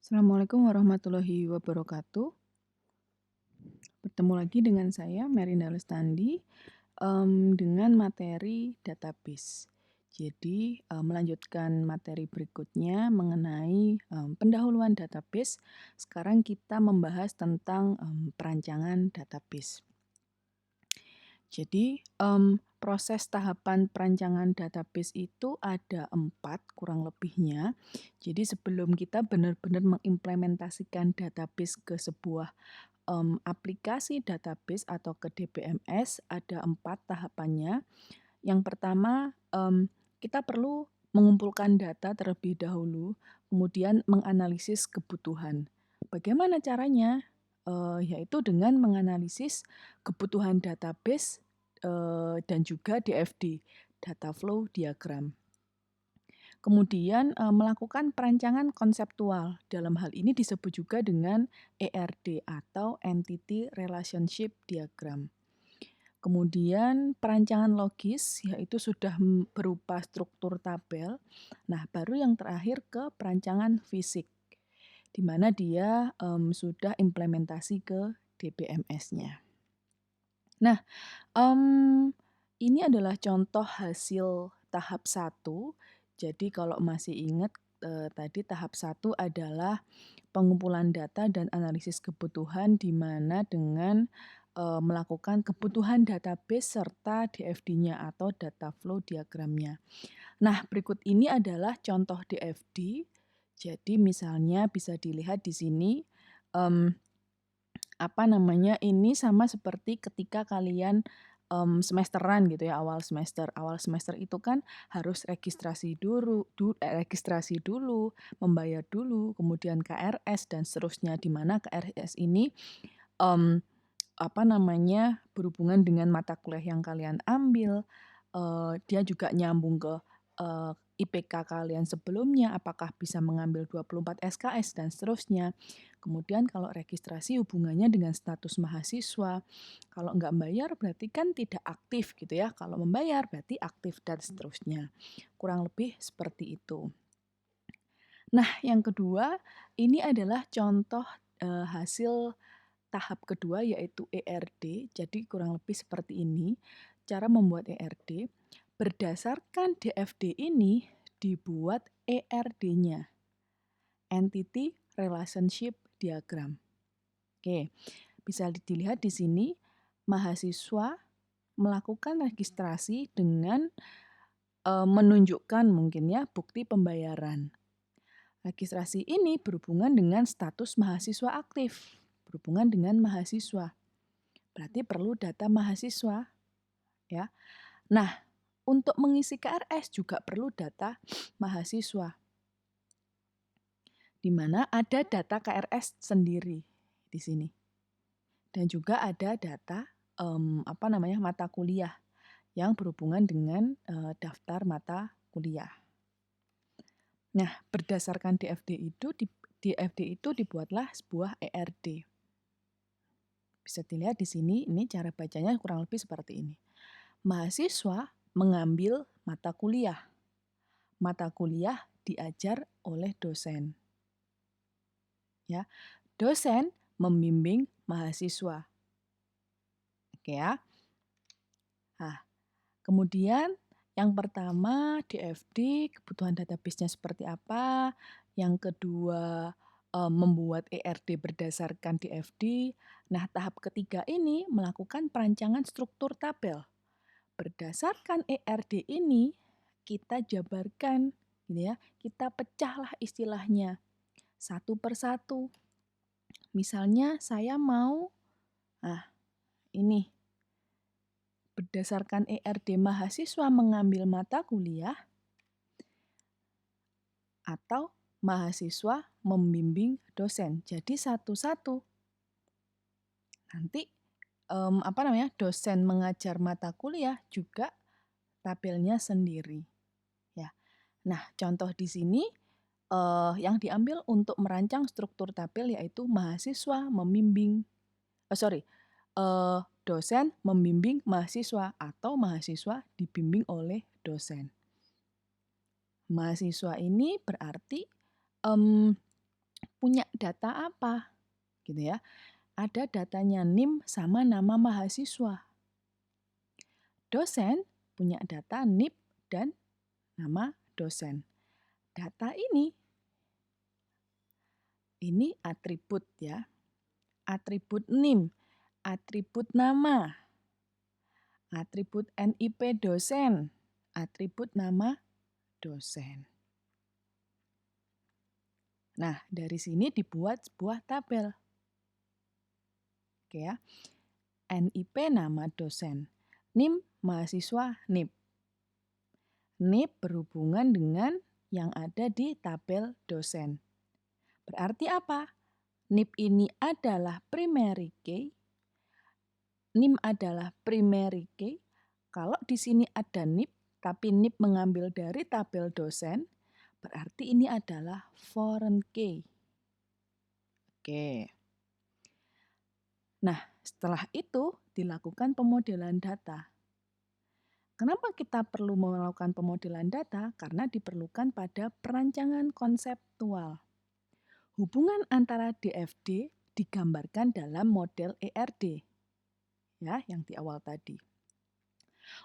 Assalamualaikum warahmatullahi wabarakatuh. Bertemu lagi dengan saya Merinda Lestandi dengan materi database. Jadi, melanjutkan materi berikutnya mengenai pendahuluan database. Sekarang kita membahas tentang perancangan database. Jadi, proses tahapan perancangan database itu ada 4 kurang lebihnya. Jadi sebelum kita benar-benar mengimplementasikan database ke sebuah aplikasi database atau ke DBMS, ada 4 tahapannya. Yang pertama, kita perlu mengumpulkan data terlebih dahulu, kemudian menganalisis kebutuhan. Bagaimana caranya? Yaitu dengan menganalisis kebutuhan database, dan juga DFD, Data Flow Diagram. Kemudian, melakukan perancangan konseptual. Dalam hal ini disebut juga dengan ERD atau Entity Relationship Diagram. Kemudian perancangan logis, yaitu sudah berupa struktur tabel. Nah, baru yang terakhir ke perancangan fisik, di mana dia sudah implementasi ke DBMS-nya. Nah, ini adalah contoh hasil tahap 1. Jadi kalau masih ingat, tadi tahap 1 adalah pengumpulan data dan analisis kebutuhan, di mana dengan melakukan kebutuhan database serta DFD-nya atau data flow diagramnya. Nah, berikut ini adalah contoh DFD. Jadi misalnya bisa dilihat di sini, ini sama seperti ketika kalian semesteran gitu ya, awal semester. Awal semester itu kan harus registrasi dulu, membayar dulu, kemudian KRS dan seterusnya, di mana KRS ini berhubungan dengan mata kuliah yang kalian ambil. Dia juga nyambung ke IPK kalian sebelumnya, apakah bisa mengambil 24 SKS dan seterusnya. Kemudian kalau registrasi hubungannya dengan status mahasiswa. Kalau nggak membayar berarti kan tidak aktif gitu ya. Kalau membayar berarti aktif dan seterusnya. Kurang lebih seperti itu. Nah, yang kedua, ini adalah contoh hasil tahap kedua, yaitu ERD. Jadi kurang lebih seperti ini cara membuat ERD. Berdasarkan DFD ini dibuat ERD-nya, Entity Relationship Diagram. Oke, bisa dilihat di sini mahasiswa melakukan registrasi dengan menunjukkan mungkin ya bukti pembayaran. Registrasi ini berhubungan dengan status mahasiswa aktif, berhubungan dengan mahasiswa. Berarti perlu data mahasiswa, ya. Nah, untuk mengisi KRS juga perlu data mahasiswa, di mana ada data KRS sendiri di sini. Dan juga ada data mata kuliah yang berhubungan dengan daftar mata kuliah. Nah, berdasarkan DFD itu dibuatlah sebuah ERD. Bisa dilihat di sini, ini cara bacanya kurang lebih seperti ini. Mahasiswa mengambil mata kuliah. Mata kuliah diajar oleh dosen. Ya, dosen membimbing mahasiswa. Oke ya. Nah, kemudian yang pertama DFD, kebutuhan database-nya seperti apa. Yang kedua membuat ERD berdasarkan DFD. Nah, tahap ketiga ini melakukan perancangan struktur tabel. Berdasarkan ERD ini, kita jabarkan, gitu ya, kita pecahlah istilahnya satu persatu. Misalnya saya mau, ini berdasarkan ERD mahasiswa mengambil mata kuliah atau mahasiswa membimbing dosen. Jadi satu-satu. Nanti dosen mengajar mata kuliah juga tabelnya sendiri. Ya. Nah, contoh di sini yang diambil untuk merancang struktur tabel yaitu mahasiswa membimbing, dosen membimbing mahasiswa atau mahasiswa dibimbing oleh dosen. Mahasiswa ini berarti punya data apa? Gitu ya. Ada datanya NIM sama nama mahasiswa. Dosen punya data NIP dan nama dosen. Data ini atribut ya. Atribut NIM, atribut nama, atribut NIP dosen, atribut nama dosen. Nah, dari sini dibuat sebuah tabel. Oke ya. NIP nama dosen, NIM mahasiswa NIP. NIP berhubungan dengan yang ada di tabel dosen. Berarti apa? NIP ini adalah primary key. NIM adalah primary key. Kalau di sini ada NIP, tapi NIP mengambil dari tabel dosen, berarti ini adalah foreign key. Oke. Nah, setelah itu dilakukan pemodelan data. Kenapa kita perlu melakukan pemodelan data? Karena diperlukan pada perancangan konseptual. Hubungan antara DFD digambarkan dalam model ERD, ya, yang di awal tadi.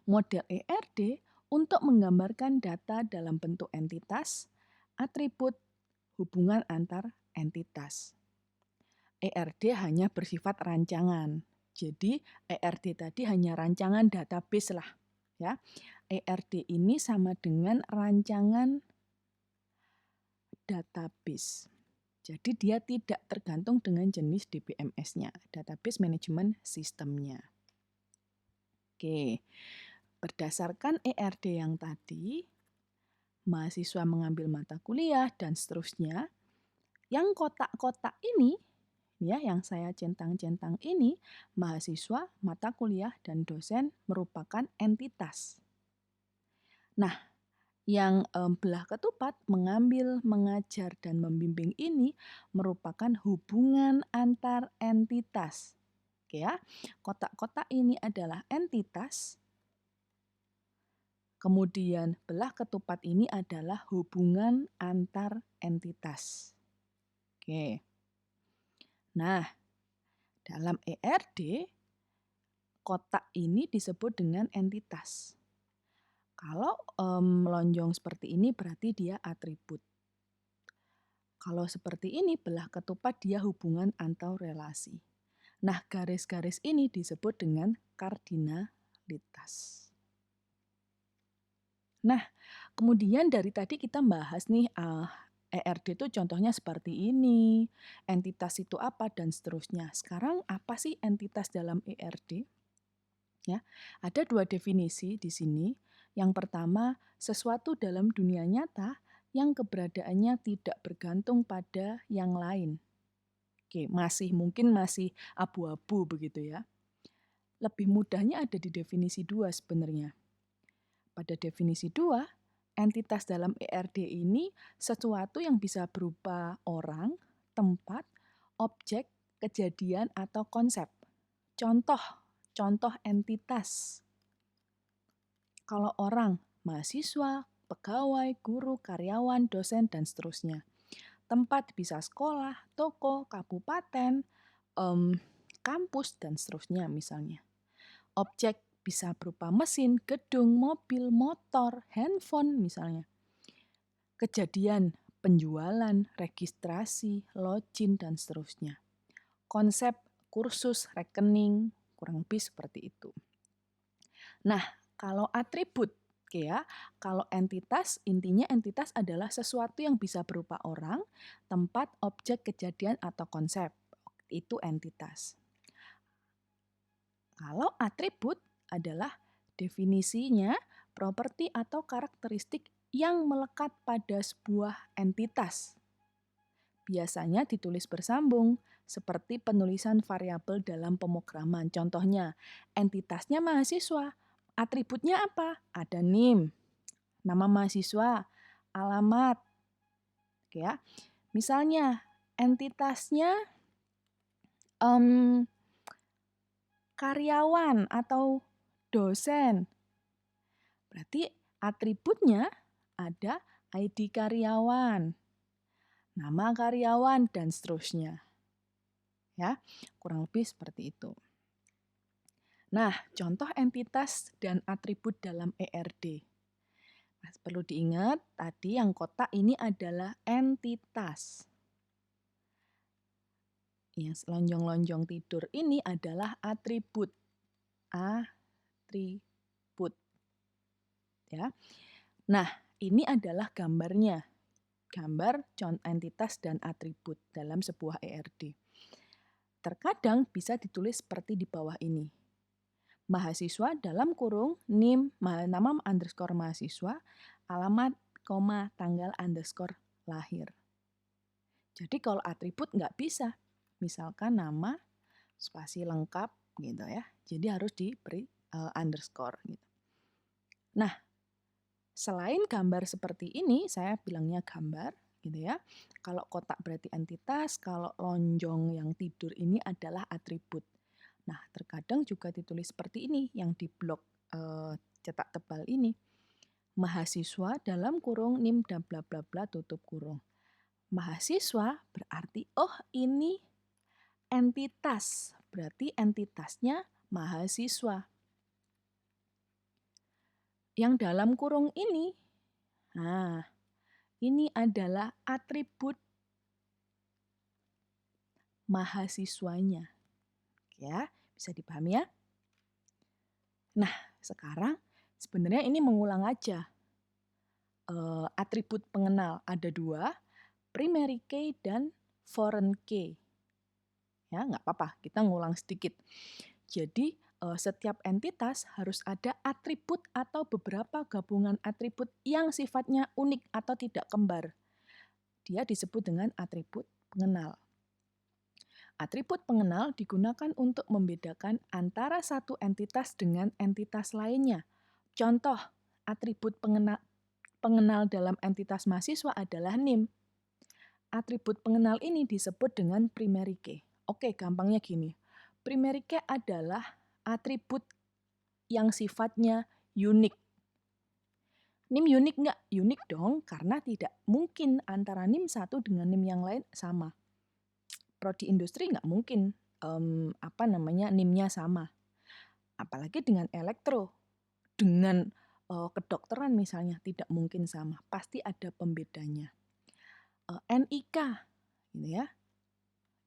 Model ERD untuk menggambarkan data dalam bentuk entitas, atribut, hubungan antar entitas. ERD hanya bersifat rancangan. Jadi ERD tadi hanya rancangan database lah, ya. ERD ini sama dengan rancangan database. Jadi dia tidak tergantung dengan jenis DBMS-nya, Database Management System-nya. Oke, berdasarkan ERD yang tadi, mahasiswa mengambil mata kuliah dan seterusnya. Yang kotak-kotak ini, ya, yang saya centang-centang ini, mahasiswa, mata kuliah, dan dosen merupakan entitas. Nah, yang belah ketupat, mengambil, mengajar, dan membimbing ini merupakan hubungan antar entitas. Oke ya, kotak-kotak ini adalah entitas. Kemudian belah ketupat ini adalah hubungan antar entitas. Oke. Nah, dalam ERD, kotak ini disebut dengan entitas. Kalau melonjong seperti ini berarti dia atribut. Kalau seperti ini belah ketupat dia hubungan atau relasi. Nah, garis-garis ini disebut dengan kardinalitas. Nah, kemudian dari tadi kita bahas nih ERD itu contohnya seperti ini, entitas itu apa dan seterusnya. Sekarang apa sih entitas dalam ERD? Ya, ada dua definisi di sini. Yang pertama, sesuatu dalam dunia nyata yang keberadaannya tidak bergantung pada yang lain. Oke, mungkin masih abu-abu begitu ya. Lebih mudahnya ada di definisi 2 sebenarnya. Pada definisi 2, entitas dalam ERD ini sesuatu yang bisa berupa orang, tempat, objek, kejadian, atau konsep. Contoh entitas. Kalau orang, mahasiswa, pegawai, guru, karyawan, dosen, dan seterusnya. Tempat bisa sekolah, toko, kabupaten, kampus, dan seterusnya misalnya. Objek bisa berupa mesin, gedung, mobil, motor, handphone misalnya. Kejadian, penjualan, registrasi, login, dan seterusnya. Konsep, kursus, rekening, kurang lebih seperti itu. Nah, kalau atribut, ya, kalau entitas, intinya entitas adalah sesuatu yang bisa berupa orang, tempat, objek, kejadian, atau konsep. Itu entitas. Kalau atribut adalah definisinya properti atau karakteristik yang melekat pada sebuah entitas. Biasanya ditulis bersambung, seperti penulisan variabel dalam pemrograman. Contohnya, entitasnya mahasiswa. Atributnya apa? Ada NIM, nama mahasiswa, alamat. Oke ya. Misalnya, entitasnya karyawan atau dosen. Berarti atributnya ada ID karyawan. nama karyawan, dan seterusnya. Ya, kurang lebih seperti itu. Nah, contoh entitas dan atribut dalam ERD. Nah, perlu diingat, tadi yang kotak ini adalah entitas. Yang lonjong-lonjong tidur ini adalah atribut. Atribut. Ya. Nah, ini adalah gambarnya. Gambar entitas dan atribut dalam sebuah ERD. Terkadang bisa ditulis seperti di bawah ini. Mahasiswa dalam kurung NIM, nama underscore mahasiswa, alamat, tanggal underscore lahir. Jadi kalau atribut nggak bisa. Misalkan nama, spasi lengkap gitu ya. Jadi harus diberi underscore gitu. Nah, selain gambar seperti ini, saya bilangnya gambar gitu ya. Kalau kotak berarti entitas, kalau lonjong yang tidur ini adalah atribut. Nah, terkadang juga ditulis seperti ini yang di blok cetak tebal ini. Mahasiswa dalam kurung NIM dan bla bla bla tutup kurung. Mahasiswa berarti ini entitas, berarti entitasnya mahasiswa. Yang dalam kurung ini, nah, ini adalah atribut mahasiswanya. Ya, bisa dipahami ya? Nah, sekarang sebenarnya ini mengulang aja. Atribut pengenal ada 2, primary key dan foreign key. Ya, nggak apa-apa, kita ngulang sedikit. Jadi, setiap entitas harus ada atribut atau beberapa gabungan atribut yang sifatnya unik atau tidak kembar. Dia disebut dengan atribut pengenal. Atribut pengenal digunakan untuk membedakan antara satu entitas dengan entitas lainnya. Contoh, atribut pengenal dalam entitas mahasiswa adalah NIM. Atribut pengenal ini disebut dengan primary key. Oke, gampangnya gini. Primary key adalah atribut yang sifatnya unik. NIM unik nggak? Unik dong, karena tidak mungkin antara NIM satu dengan NIM yang lain sama. Prodi industri nggak mungkin NIM-nya sama. Apalagi dengan elektro, dengan kedokteran misalnya tidak mungkin sama, pasti ada pembedanya. NIK, gitu ya,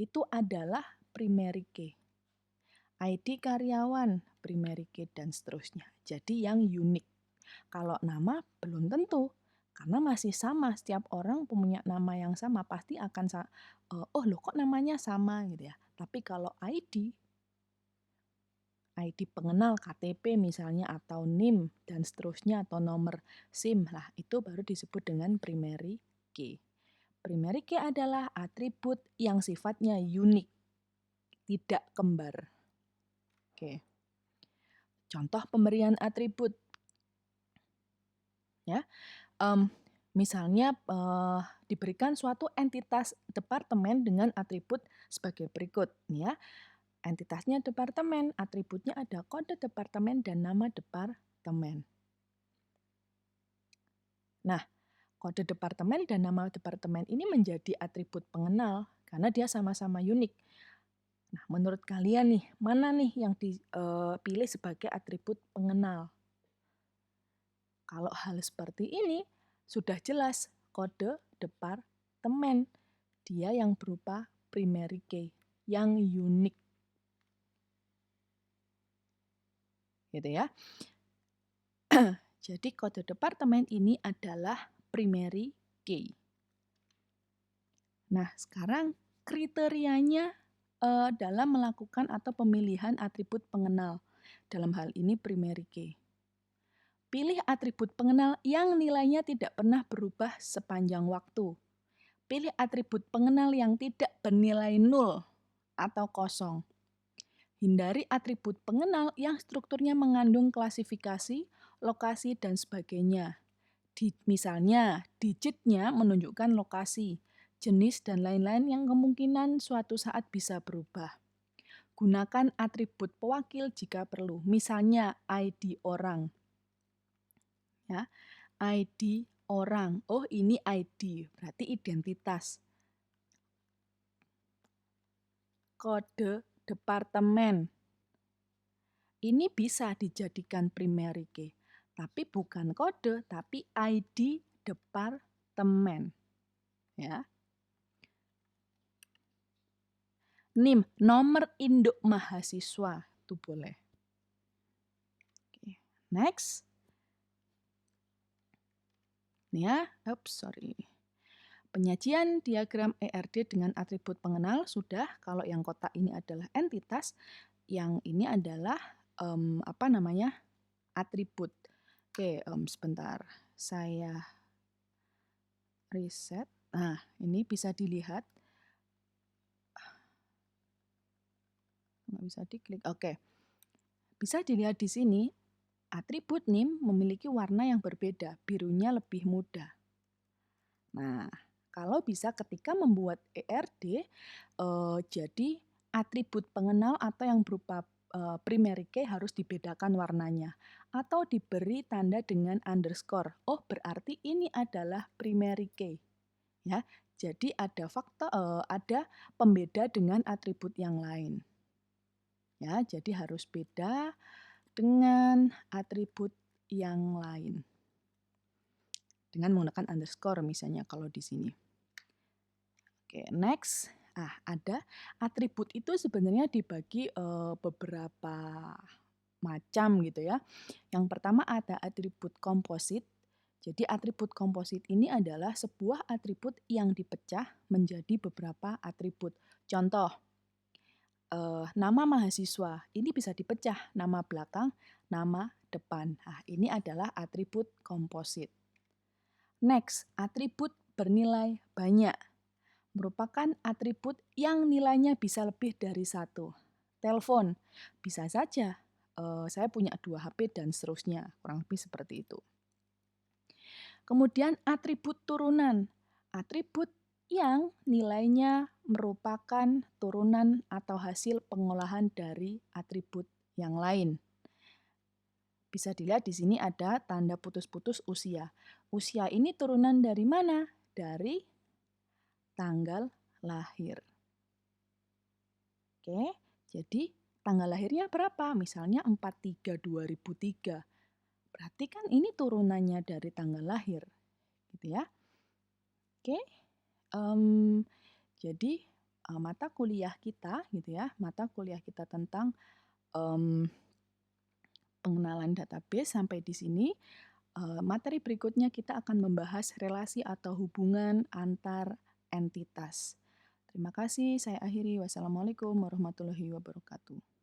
itu adalah primary key. ID karyawan, primary key, dan seterusnya. Jadi yang unik. Kalau nama belum tentu, karena masih sama. Setiap orang punya nama yang sama, pasti akan kok namanya sama gitu ya. Tapi kalau ID pengenal KTP misalnya, atau NIM, dan seterusnya, atau nomor SIM, lah itu baru disebut dengan primary key. Primary key adalah atribut yang sifatnya unik, tidak kembar. Oke. Contoh pemberian atribut. Ya. Misalnya diberikan suatu entitas departemen dengan atribut sebagai berikut. Ya. Entitasnya departemen, atributnya ada kode departemen dan nama departemen. Nah, kode departemen dan nama departemen ini menjadi atribut pengenal karena dia sama-sama unik. Nah, menurut kalian nih, mana nih yang dipilih sebagai atribut pengenal? Kalau hal seperti ini, sudah jelas kode departemen. Dia yang berupa primary key, yang unik. Gitu ya. Jadi kode departemen ini adalah primary key. Nah, sekarang kriterianya dalam melakukan atau pemilihan atribut pengenal. Dalam hal ini primary key. Pilih atribut pengenal yang nilainya tidak pernah berubah sepanjang waktu. Pilih atribut pengenal yang tidak bernilai 0 atau kosong. Hindari atribut pengenal yang strukturnya mengandung klasifikasi, lokasi, dan sebagainya. Misalnya, digitnya menunjukkan lokasi, jenis, dan lain-lain yang kemungkinan suatu saat bisa berubah. Gunakan atribut pewakil jika perlu, misalnya ID orang. Ya, ID orang. Oh, ini ID, berarti identitas. kode departemen. Ini bisa dijadikan primary key, tapi bukan kode, tapi ID departemen. Ya. NIM, nomor induk mahasiswa, itu boleh. Oke. Next. Nih ya, sorry. Penyajian diagram ERD dengan atribut pengenal sudah. Kalau yang kotak ini adalah entitas, yang ini adalah atribut. Oke, sebentar. Saya reset. Nah, ini bisa dilihat. Nggak bisa diklik. Oke. Bisa dilihat di sini, atribut NIM memiliki warna yang berbeda. Birunya lebih muda. Nah, kalau bisa ketika membuat ERD, jadi atribut pengenal atau yang berupa primary key harus dibedakan warnanya. Atau diberi tanda dengan underscore. Oh, berarti ini adalah primary key. Ya, jadi ada ada pembeda dengan atribut yang lain. Ya, jadi harus beda dengan atribut yang lain. Dengan menggunakan underscore misalnya kalau di sini. Oke, next. Ada atribut itu sebenarnya dibagi beberapa macam gitu ya. Yang pertama ada atribut komposit. Jadi atribut komposit ini adalah sebuah atribut yang dipecah menjadi beberapa atribut. Contoh, nama mahasiswa. Ini bisa dipecah, nama belakang, nama depan. Ini adalah atribut komposit. Next, atribut bernilai banyak. Merupakan atribut yang nilainya bisa lebih dari 1. Telepon, bisa saja saya punya 2 HP dan seterusnya, kurang lebih seperti itu. Kemudian atribut turunan, atribut yang nilainya merupakan turunan atau hasil pengolahan dari atribut yang lain. Bisa dilihat di sini ada tanda putus-putus usia. Usia ini turunan dari mana? Dari tanggal lahir. Oke, jadi tanggal lahirnya berapa? Misalnya 4/3/2003. Berarti kan ini turunannya dari tanggal lahir, gitu ya. Oke, jadi mata kuliah kita, gitu ya, mata kuliah kita tentang pengenalan database sampai di sini. Materi berikutnya kita akan membahas relasi atau hubungan antar entitas. Terima kasih, saya akhiri. Wassalamualaikum warahmatullahi wabarakatuh.